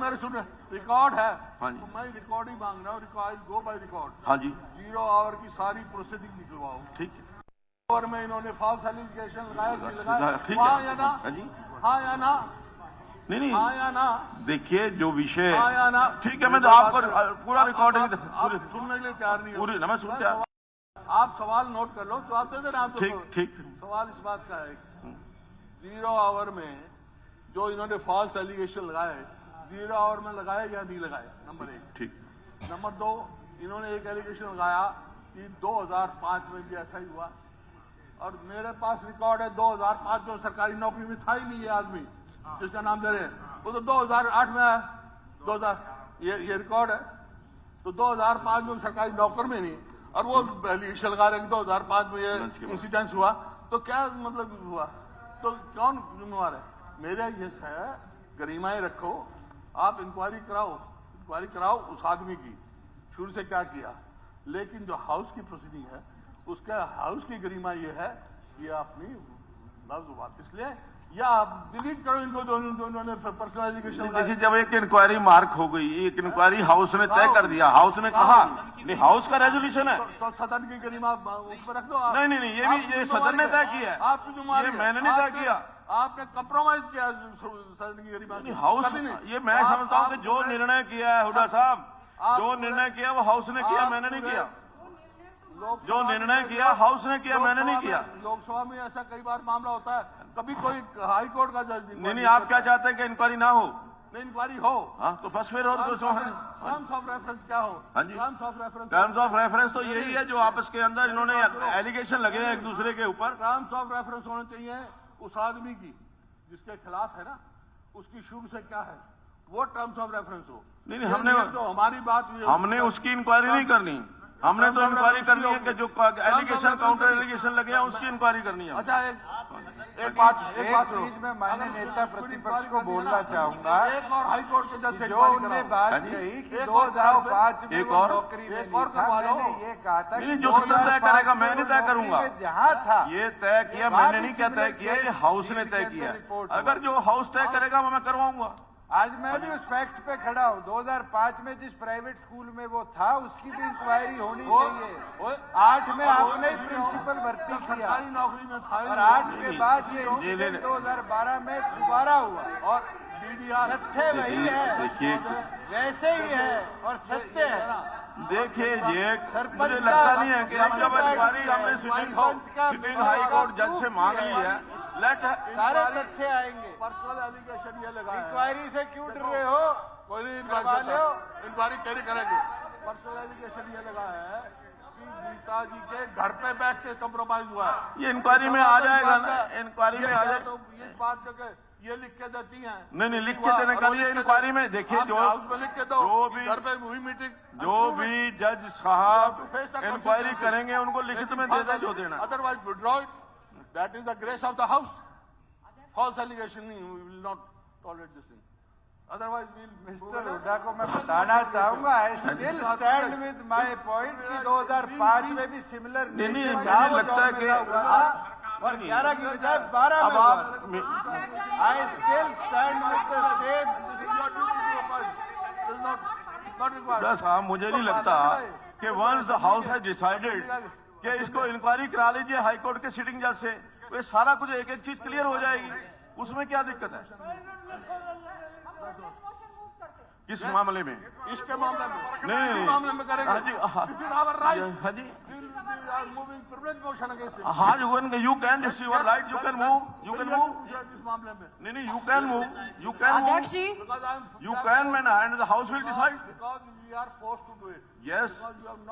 मेरे सुन रिकॉर्ड है। हाँ जी। तो मैं रिकॉर्ड ही मांग रहा हूँ, रिकॉर्ड गो बाय रिकॉर्ड। हाँ जी 0 आवर की सारी प्रोसीडिंग निकलवाओ। ठीक है। और में इन्होंने फॉल्स एलिगेशन लगाया कि ठीक लगाया, है। हाँ या ना? हाँ जी। हाँ या ना? नहीं हाँ या ना? देखिए जो विषय, हाँ या ना? ठीक है, मैं तो आपको पूरा रिकॉर्डिंग आप सुनने के लिए तैयार नहीं हो। पूरी मैं सुनते आप सवाल नोट कर लो तो आप दे देना। ठीक ठीक। सवाल इस बात का है 0 आवर में जो इन्होंने फॉल्स एलिगेशन लगाए 0 आवर में लगाए या नहीं लगाए, नंबर 1। ठीक। नंबर 2, इन्होंने एक एलिगेशन लगाया कि 2005 में भी ऐसा ही हुआ, और मेरे पास रिकॉर्ड है 2005 जो सरकारी नौकरी में था ही नहीं ये आदमी जिसका नाम दे रहे हैं, वो तो 2008 में है। 2000 ये रिकॉर्ड है। तो 2005 में सरकारी नौकर में नहीं, और वो एलिगेशन लगा रहे हैं कि 2005 में ये इंसिडेंस हुआ, तो क्या मतलब हुआ? तो कौन जिम्मेवार है? मेरा ये है गरिमाएं रखो, आप इंक्वायरी कराओ उस आदमी की शुरू से क्या किया। लेकिन जो हाउस की प्रोसीडिंग है उसका हाउस की गरिमा ये है कि अपनी लफ्ज वापस ले या आप डिलीट करो इनको दोनों ने पर्सनल एजुकेशन। देखिए जब एक इंक्वायरी मार्क हो गई, एक इंक्वायरी हाउस ने तय कर दिया, हाउस ने कहा नहीं हाउस का रेजोल्यूशन है तो सदन की गरिमा उस पर रख दो आप। नहीं ये सदन ने तय किया है, आपकी जिम्मेदारी ये मैंने नहीं तय किया। आपने कंप्रोमाइज किया सदन की गरिमा से। हाउस ये मैं समझता हूँ कि जो निर्णय किया है हुड्डा साहब, जो निर्णय किया वो हाउस ने किया, मैंने नहीं किया। जो निर्णय किया हाउस ने किया, मैंने नहीं किया। लोकसभा में ऐसा कई बार मामला होता है, कभी कोई हाई कोर्ट का जज नहीं आप क्या चाहते हैं कि इंक्वायरी ना हो? नहीं, इंक्वायरी हो। हाँ तो बस फिर और टर्म्स ऑफ रेफरेंस क्या हो? हाँ जी टर्म्स ऑफ रेफरेंस तो यही है जो आपस के अंदर इन्होंने एलिगेशन लगे हैं एक दूसरे के ऊपर। टर्म्स ऑफ रेफरेंस होने चाहिए उस आदमी की जिसके खिलाफ है ना, उसकी शुरू से क्या है वो टर्म्स ऑफ रेफरेंस हो। नहीं हमने तो हमारी बात हमने उसकी इंक्वायरी नहीं करनी, हमने तो इंक्वायरी करनी है कि जो एलिगेशन काउंटर एलिगेशन लगे हैं उसकी इंक्वायरी करनी है। अच्छा एक बात चीज में माननीय नेता प्रतिपक्ष को बोलना चाहूंगा, एक और हाई कोर्ट के जज जो उनने बात कही कि 2005 में वो नौकरी में नहीं था, मैंने ये कहा था कि जो सदन तय करेगा मैं नहीं तय करूंगा। जहाँ था ये तय किया मैंने नहीं क्या तय किया, ये हाउस ने तय किया। अगर जो हाउस तय करेगा वो मैं करवाऊंगा। आज मैं भी उस फैक्ट पे खड़ा हूँ, 2005 में जिस प्राइवेट स्कूल में वो था उसकी भी इंक्वायरी होनी चाहिए। 8 में आपने ही प्रिंसिपल भर्ती किया नौकरी में था, और 8 के बाद ये इंसिडेंट 2012 में दोबारा हुआ, और डीडीआर तथ्य वही है, देखिए वैसे ही है और सत्य है। देखिए ये मुझे लगता नहीं है कि हम जब इंक्वायरी हमने सिटिंग हाई कोर्ट जज से मांग ली है, लेट सारे तथ्य आएंगे। पर्सनल एलिगेशन ये लगा इंक्वायरी से क्यों डर रहे हो? कोई नहीं इंक्वायरी कैसे करेंगे? पर्सनल एलिगेशन ये लगा है कि गीता जी के घर पे बैठ के कंप्रोमाइज हुआ है। ये इंक्वायरी में आ जाएगा ना, इंक्वायरी में आ जाएगा तो इस बात करके ये लिख के देती हैं। नहीं लिख के देने का लिए इंक्वायरी में देखिए जो लिख के दो, जो भी घर पे हुई मीटिंग, जो भी जज साहब इंक्वायरी करेंगे उनको लिखित में दे जो देना। Otherwise withdraw it, that is the grace of the house. False allegation नहीं, we will not tolerate this thing, otherwise mister Hooda को मैं बताना चाहूंगा, I still stand with my point कि 2005 में भी सिमिलर नहीं मुझे लगता है कि और 11 की बजाय 12 में I still stand with the same. बस हाँ मुझे नहीं लगता कि once the house has decided कि इसको इंक्वायरी करा लीजिए हाई कोर्ट के सिटिंग जज से, तो ये सारा कुछ एक एक चीज क्लियर हो जाएगी, उसमें क्या दिक्कत है? किस मामले में? इसके मामले में नहीं मामले में करेंगे। हाँ जी मूविंग प्रिविलेज मोशन अगेंस्ट हाँ you can this your right, you can move इस मामले में नहीं you can move you can man and the house will decide because we are forced to do it. Yes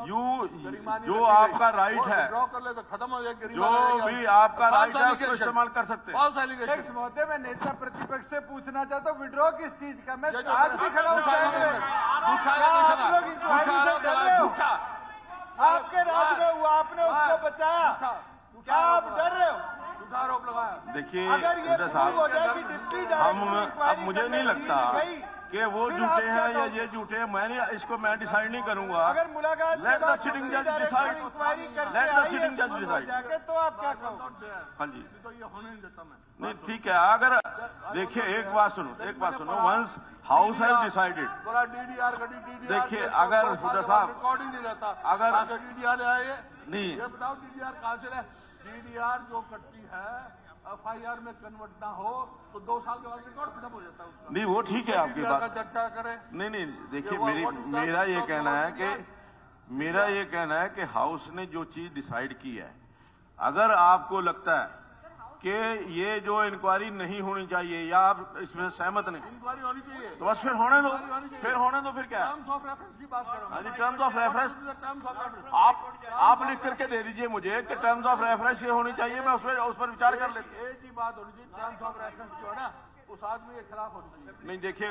you जो आपका right है, draw कर ले तो खत्म हो जाएगा, जो भी आपका राइट है उसको इस्तेमाल कर सकते हैं। फॉल्स एलिगेशन इस मौके में नेता प्रतिपक्ष से पूछना चाहता हूँ विड्रॉ किस चीज का? मैं आज भी खड़ा हूँ, आप लोग इंक्वायरी से डर रहे हो? आपके राज में हुआ, आपने उसको बचाया, क्या आप डर रहे हो? झूठा आरोप लगाया। देखिए अगर ये प्रूव हो जाए कि डिप्टी हम अब मुझे नहीं लगता कि वो झूठे हैं या ये झूठे हैं, मैं डिसाइड नहीं करूंगा। अगर मुलाकात लेट द सिटिंग जज डिसाइड, इंक्वायरी करके लेट द सिटिंग जज आई डिसाइड। जाके तो आप क्या कहोगे? हाँ जी, तो ये होने नहीं देता मैं। नहीं ठीक है। अगर देखिए एक बात सुनो, वंस हाउस हैज डिसाइडेड, बोला डीडीआर का डीडीआर देखिए, अगर हुड्डा साहब रिकॉर्ड ही नहीं रहता, अगर डीडीआर आए नहीं, ये बताओ डीडीआर कहाँ से है? डीडीआर जो कटती है एफआईआर में कन्वर्ट ना हो तो 2 साल के बाद रिकॉर्ड खत्म हो जाता है उसका। नहीं वो ठीक है आपकी DDR का बात। चर्चा करें। नहीं देखिए, मेरा ये कहना है कि हाउस ने जो चीज डिसाइड की है, अगर आपको लगता है कि ये जो इंक्वायरी नहीं होनी चाहिए या आप इसमें सहमत नहीं, इंक्वायरी होनी चाहिए तो बस फिर होने दो, फिर क्या है? टर्म्स ऑफ रेफरेंस की बात करो। हाँ जी, terms of reference terms of reference आप लिख करके दे दीजिए मुझे कि टर्म्स ऑफ रेफरेंस ये होनी चाहिए, मैं उस पर विचार कर लेता हूं। एक ही बात होनी चाहिए, टर्म्स ऑफ रेफरेंस जो है ना उस आदमी के खिलाफ होनी चाहिए। नहीं देखिए,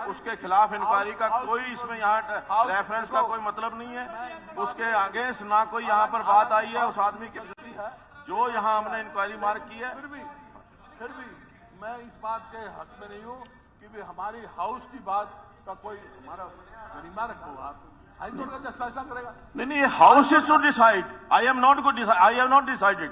उसके खिलाफ इंक्वायरी का कोई इसमें यहाँ रेफरेंस का कोई मतलब नहीं है। उसके अगेंस्ट ना कोई यहाँ पर बात आई है उस आदमी के प्रति जो यहाँ हमने इंक्वायरी मार्क की है। फिर भी मैं इस बात के हक में नहीं हूँ कि भी हमारी हाउस की बात का कोई हमारा रिमार्क हो। आप हाईकोर्ट का जज फैसला करेगा। नहीं, house is to decide, I have not decided,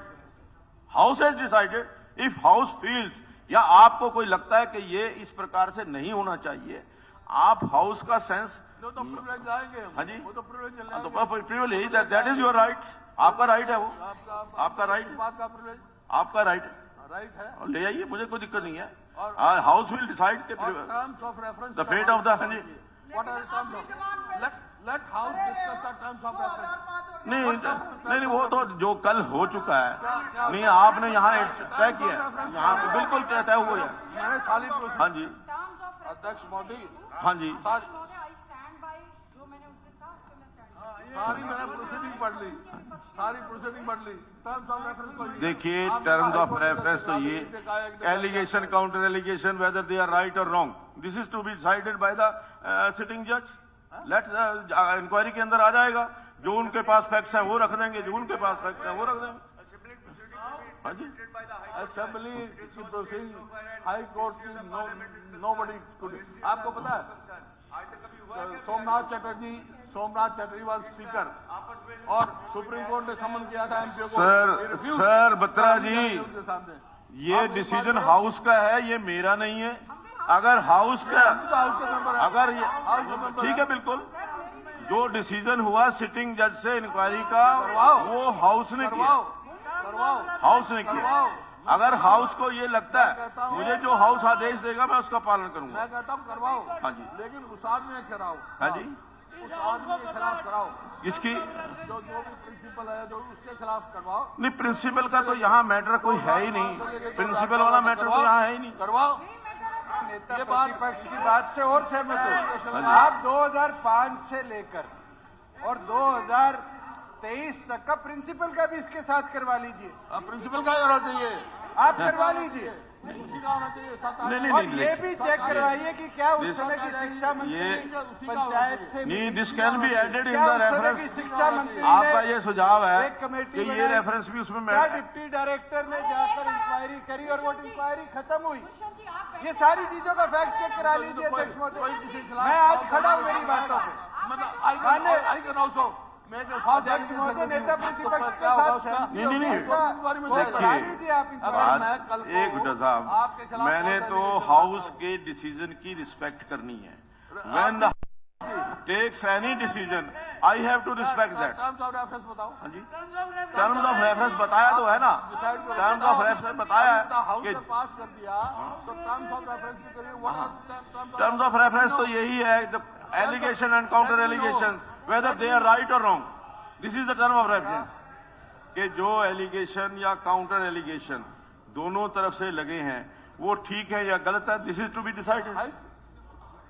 house has decided. If house feels या आपको कोई लगता है कि ये इस प्रकार से नहीं होना चाहिए, आप हाउस का सेंस जो तो प्रिविलेज लाएंगे। हाँ जी, वो तो प्रिविलेज तो privilege that is your right, आपका राइट है, वो आपका राइट, बात का प्रिविलेज आपका राइट है, और ले आइए, मुझे कोई दिक्कत नहीं है। House will decide terms of reference the fate of the. हाँ जी, what are the terms of let house discuss the terms of reference. नहीं, वो तो जो कल हो चुका है। नहीं, आपने यहाँ तय किया, यहाँ पे बिल्कुल तय हुआ है। मैंने साली हाँ जी, अध्यक्ष मोदी, हाँ जी, सारी मैंने प्रोसीडिंग पढ़ ली, टर्म्स ऑफ रेफरेंस को देखिए, टर्म्स ऑफ रेफरेंस तो ये allegation, counter allegation, whether they are right और wrong, this is to be decided by the sitting जज। लेट इंक्वायरी के अंदर आ जाएगा, जो उनके पास फैक्ट्स हैं वो रख देंगे, जो उनके पास फैक्ट्स हैं वो रख देंगे। हाँ जी, असेंबली की प्रोसीडिंग हाई कोर्ट की नोबडी कुड। आपको पता है सोमनाथ चटर्जी वाज स्पीकर और सुप्रीम कोर्ट ने समन किया था एमपीओ को। सर बत्रा जी, ये डिसीजन हाउस का है, ये मेरा नहीं है। अगर हाउस का, अगर ठीक है, बिल्कुल, जो डिसीजन हुआ सिटिंग जज से इंक्वायरी का, वो हाउस ने किया, हाउस ने किया। अगर हाउस को ये लगता है मुझे जो हाउस आदेश देगा मैं उसका पालन करूंगा। मैं कहता हूँ करवाओ, हाँ जी, लेकिन उस आदमी के खिलाफ, हाँ जी, उस आदमी के खिलाफ कराओ, इसकी जो भी प्रिंसिपल है जो उसके खिलाफ करवाओ। नहीं, प्रिंसिपल का तो यहाँ मैटर कोई है ही नहीं, प्रिंसिपल वाला मैटर तो यहाँ है ही नहीं। करवाओ। नेता प्रतिपक्ष की बात से और सहमत हूँ। आप 2005 से लेकर और 2023 तक का प्रिंसिपल का भी इसके साथ करवा लीजिए। प्रिंसिपल का होना चाहिए, आप करवा लीजिए, उसी का होना चाहिए। और ये भी चेक करवाइए कि क्या उस समय की शिक्षा मंत्री पंचायत से नहीं, this can be added in क्या द उस समय की रेफरेंस। शिक्षा मंत्री आपका ये सुझाव है एक कमेटी कि ये रेफरेंस भी उसमें क्या डिप्टी डायरेक्टर ने जाकर इंक्वायरी करी और वो इंक्वायरी खत्म हुई। ये सारी चीजों का फैक्ट चेक करा लीजिए अध्यक्ष महोदय। मैं आज खड़ा हूँ मेरी बातों पे। मतलब अध्यक्ष महोदय नेता प्रतिपक्ष के साथ सहमति नहीं, करा लीजिए आप इंक्वायरी। एक मिनट साहब, मैंने तो हाउस के डिसीजन की रिस्पेक्ट करनी है। When the takes any decision I have to respect that. Terms of reference बताओ। हाँ जी, टर्म्स ऑफ रेफरेंस बताया तो है ना, टर्म्स ऑफ रेफरेंस बताया है हाउस कि ने पास कर दिया तो टर्म्स ऑफ रेफरेंस भी करिए। टर्म्स ऑफ रेफरेंस तो यही है, allegation and counter allegation, whether they are right और wrong, this is the term of reference. कि जो एलिगेशन या काउंटर एलिगेशन दोनों तरफ से लगे हैं वो ठीक है या गलत है, this is to be decided.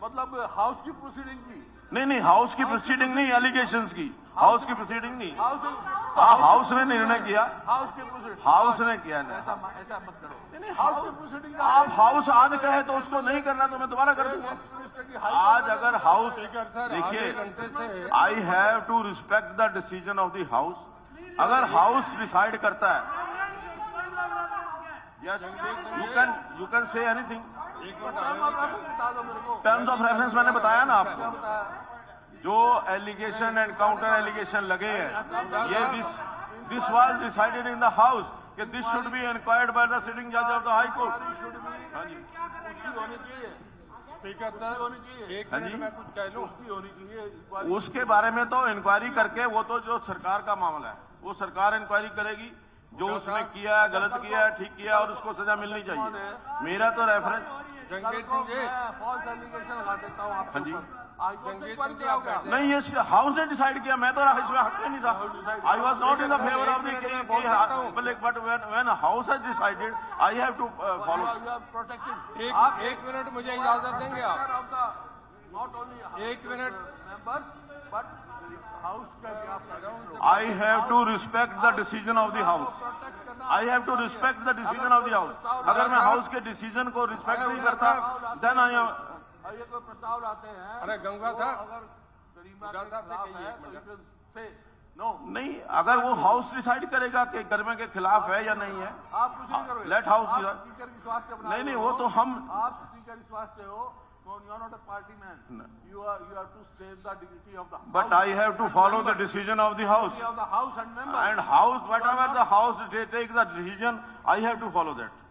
मतलब हाउस की प्रोसीडिंग की नहीं, हाउस की प्रोसीडिंग नहीं, एलिगेशंस की, हाउस की प्रोसीडिंग नहीं। हाउस ने निर्णय किया, हाउस की प्रोसीडिंग हाउस ने किया ना। ऐसा मत करो। हाउस की प्रोसीडिंग आप हाउस आज कहे तो उसको नहीं करना तो मैं दोबारा कर दूंगा। आज अगर हाउस, देखिए, I have to respect the decision of the house. अगर हाउस डिसाइड करता है, yes, you can say anything. Term of reference बता दो मेरे को। टर्म्स ऑफ रेफरेंस मैंने बताया ना क्या आपको, बताया? जो एलिगेशन एंड काउंटर एलिगेशन लगे हैं, ये this was decided in the house कि this should be inquired by the sitting जज ऑफ द हाई कोर्ट। हाँ जी, उसकी होनी चाहिए, स्पीकर सर होनी चाहिए, एक हाँ मिनट जी। में कुछ कह लूं। उसकी होनी चाहिए इंक्वायरी। उसके बारे में तो इंक्वायरी करके, वो तो जो सरकार का मामला है, वो सरकार इंक्वायरी करेगी, जो उसने किया है, गलत किया है, ठीक किया, और उसको सजा मिलनी चाहिए। मेरा तो reference Jangir Singh ji, false allegation लगा देता हूँ आपके हाँ जी। ऊपर। हाईकोर्ट से जंगीर इंक्वायरी सिंह जी, कराओगे आप आप? नहीं, ये हाउस ने डिसाइड किया, मैं तो इसमें हक में नहीं था। I was not in the favour of the, but when house has decided I have to follow. You are protecting. एक मिनट मुझे इजाजत देंगे आप? of the not only एक minute. members but the house का भी आप protect I have to respect the decision of the house. protect करना। I have to respect the decision of the house. अगर मैं हाउस के डिसीजन को respect नहीं करता, देन आई एम। और ये कोई प्रस्ताव लाते हैं, अरे गंगा वो साहब, अगर गरिमा गंगा के साहब से खिलाफ कहिए है एक तो minute. you can say no। नहीं, अगर वो हाउस डिसाइड करेगा कि गरिमा के खिलाफ है या नहीं है, आप कुछ नहीं करोगे। Let house आप decide. स्पीकर की स्वास्थ्य बना नहीं, नहीं, रहे वो हो। तो हम- आप स्पीकर की स्वास्थ्य हो, you are not a party man। No. You have to save the dignity of the house। but I have to follow the decision of the house. Dignity of the house and members। And house, whatever the house they take the decision, I have to follow that.